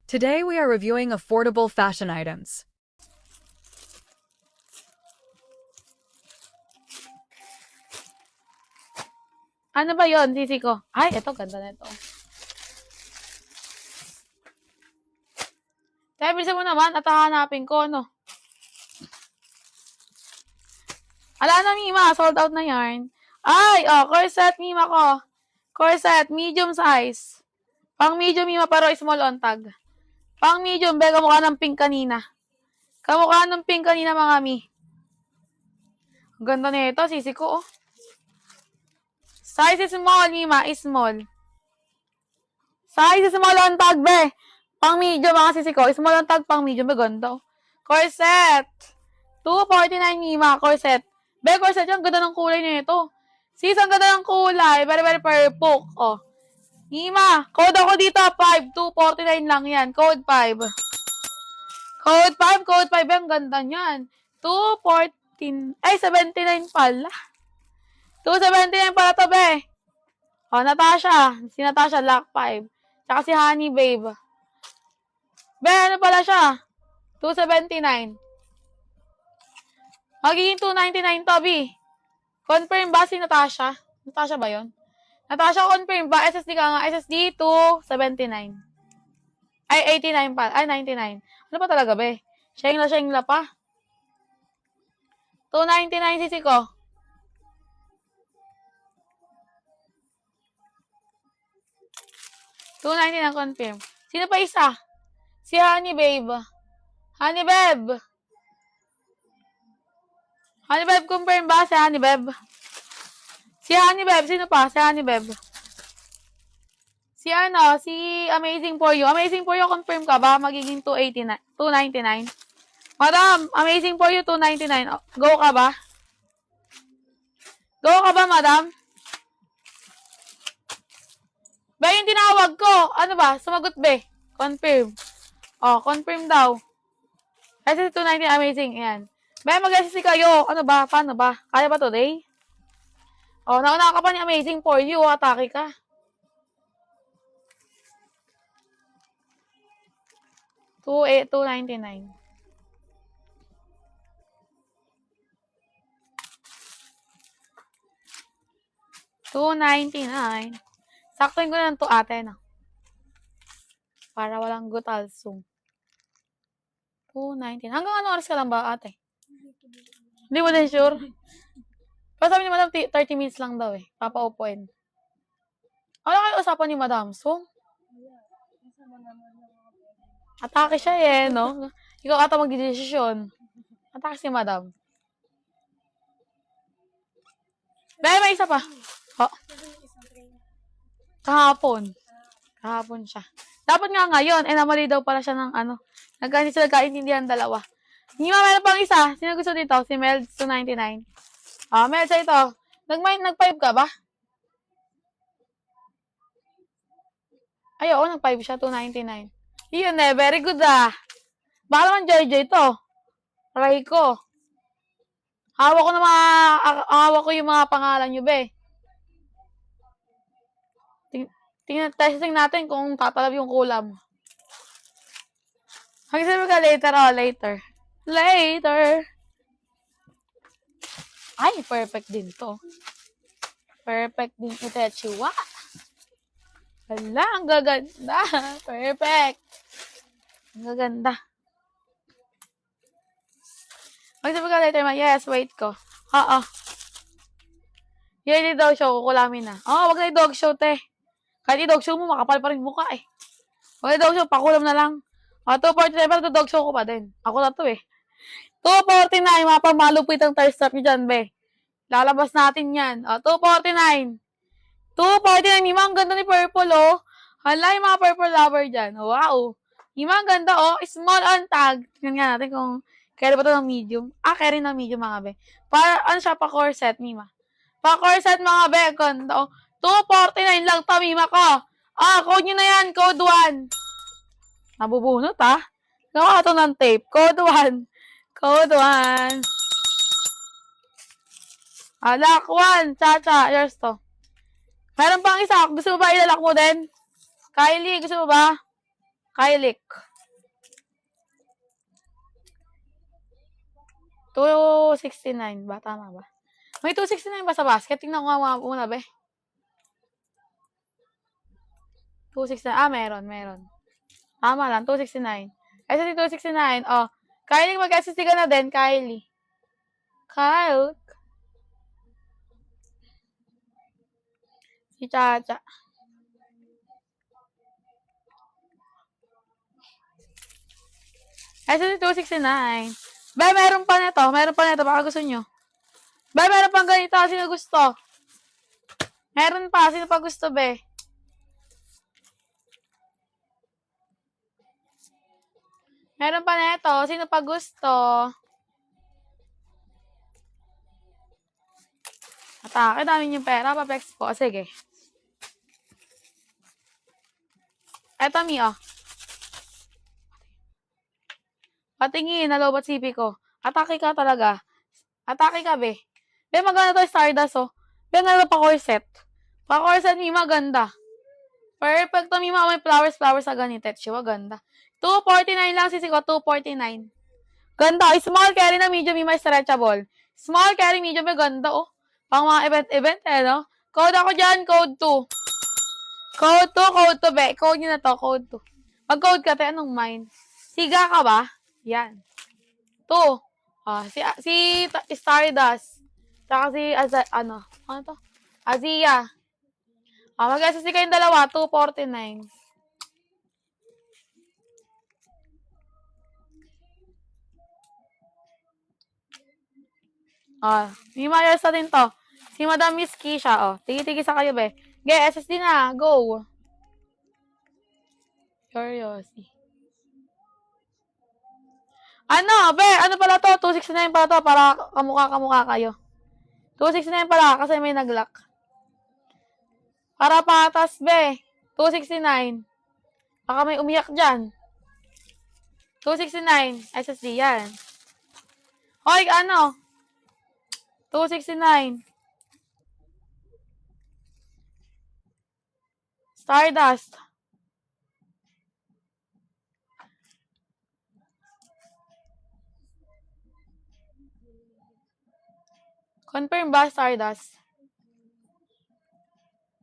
Today we are reviewing affordable fashion items. Ano ba yon, sisi ko? Ay, ito, ganda na ito. Kaya bilisan mo naman at hahanapin ko, no? Ala na, Mima. Sold out na yarn. Ay, corset, Mima ko. Corset, medium size. Pang medium, Mima, pero small on tag. Pang medium, be, kamukha ng pink kanina. Kamukha ng pink kanina, mga mi. Ang ganda na ito, sisi ko, oh. Size is small, Mima, is small. Size is small on tag, be. Pang medium, mga sisi ko. Small on tag, pang medium, be, ganda, oh. Corset. 249, Mima, corset. Be, corset yung ganda ng kulay nito. Sis, ang ganda ng kulay. Very, very purple. Oh. Mima, code ako dito. 5. 249 lang yan. Code 5. Code 5. Code 5. Ang ganda niyan. 214. Ay, 79 pala. 279 pala to, be. Oh, Natasha. Si Natasha, lock 5. Tsaka si Honey, babe. Be, ano pala siya? 279. Magiging 299 to, B. Confirm ba si Natasha? Natasha ba yon? Natasha, confirm ba? SSD ka nga. SSD 279. Ay, 89 pa. Ay, 99. Ano pa talaga, be? Shengla pa. 299 sisi ko. 299 confirm. Sino pa isa? Si Honey, babe. Honey, babe. Honey, babe, confirm ba si Honey, babe? Si Honey, babe. Sino pa? Si Honey, babe. Si si Amazing For You. Amazing For You, confirm ka ba? Magiging 299. Madam, Amazing For You, 299. Go ka ba? Go ka ba, madam? Be, yung tinawag ko. Ano ba? Sumagot, be. Confirm. Confirm daw. Kasi 299, amazing. Ayan. Be, mag-SC kayo. Ano ba? Paano ba? Kaya ba today? Nauna ka pa ni Amazing For You. Atake ka. $299. $299. Saktuin ko na to, ate, na. Para walang gutalsong. $299. Hanggang ano oras ka lang ba, ate? Hindi mo din sure? Pero sabi ni madam, 30 minutes lang daw, eh. Papaupuin. Ano kayo usapan ni madam? So, atake siya, eh, no? Ikaw ata magdidesisyon. Atake si madam. Dahil may isa pa. Kahapon. Kahapon siya. Dapat nga ngayon, namali daw pala siya ng nagkaintindihan dalawa. Hindi meron pang isa. Sino gusto dito? Si Mel, 299. Mel, sa ito. Nag-5 ka ba? Ay, oo, nag-5 siya, 299. Yun eh, very good ah. Baka naman Joy to. Try ko. Hawak ko yung mga pangalan nyo, be. Testing natin kung tatalab yung kulam. Magsabi ka later, later. Later. Ay, perfect din to. Perfect din ito, chiwa. Hala, ang gaganda. Perfect. Ang gaganda. Magsabi ka later, yes, wait ko. Yan yung dog show, kukulamin na. Wag na yung dog show, te. Kahit yung dog show mo, makapal pa rin mukha, eh. Wag na yung dog show, pakulam na lang. 249, pero dog show ko pa din. Ako na to, eh. 249, mga pamalupit ang thirst trap nyo dyan, be. Lalabas natin yan. 249. 249, Mima, ang ganda ni purple, oh. Hala, yung mga purple lover dyan. Wow. Mima, ang ganda, oh. Small on tag. Tingnan nga natin kung kaya ba ito ng medium. Kaya rin ng medium, mga be. Ano siya, pa corset, Mima. Pa corset, mga be. Ganda, oh. 249 lang to, Mima ko. Code nyo na yan. Code 1. Nabubunot, Gawa ito ng tape. Code 1. Code 1. Lock 1. Chacha. Yours to. Meron pang isa. Gusto mo ba ilalak mo din? Kylie, gusto mo ba? Kylik. 269 ba? Tama ba? May 269 ba sa basket? Tingnan ko nga muna, be. 269. Meron. Tama lang, 269. SSD 269. Oh, Kylie, mag-SSD ka na din, Kylie. Kyle. Si Chacha. SSD 269. Be, meron pa nito. Baka gusto nyo. Be, meron pang ganito. Sino gusto? Meron pa. Sino pa gusto, be? Meron pa nito. Sino pa gusto? Atake, dami yung pera. Papex ko. Sige. Eto, Mi, oh. Patingin, nalobat CP ko. Atake ka talaga. Atake ka, be. Be, maganda to, Stardust, oh. Be, nga pa corset. Pa corset, Mi, maganda. Perfect to, Mi, may flowers sa ganitet. Siya, maganda. 249 lang, sisi ko, 249. Ganda. Small carry na medium, Mi, may stretchable. Small carry, medium, may ganda, oh. Pang mga event, no? Code ako dyan, code 2. Code 2, be. Code nyo na to, code 2. Mag-code ka, te, anong mine? Siga ka ba? Yan. 2. Si Stardust. Tsaka si, ano to? Azia. Mag-SSD kayong dalawa, 249. May mayos na din to. Si Madam Miss Kisha, Tigi-tigi sa kayo, be. SSD na, go. Curiosity. Ano, be? Ano pala to? 269 pala to para kamukha kayo. 269 pala kasi may nag-lock. Para patas, be. 269. Baka may umiyak dyan. 269. SSD yan. Hoy, ano? 269. Stardust. Confirm ba, Stardust?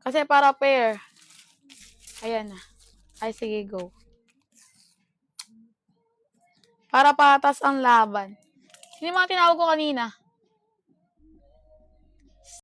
Kasi para pair. Ayan na. Ay, sige, go. Para patas ang laban. Sino mga tinawag ko kanina?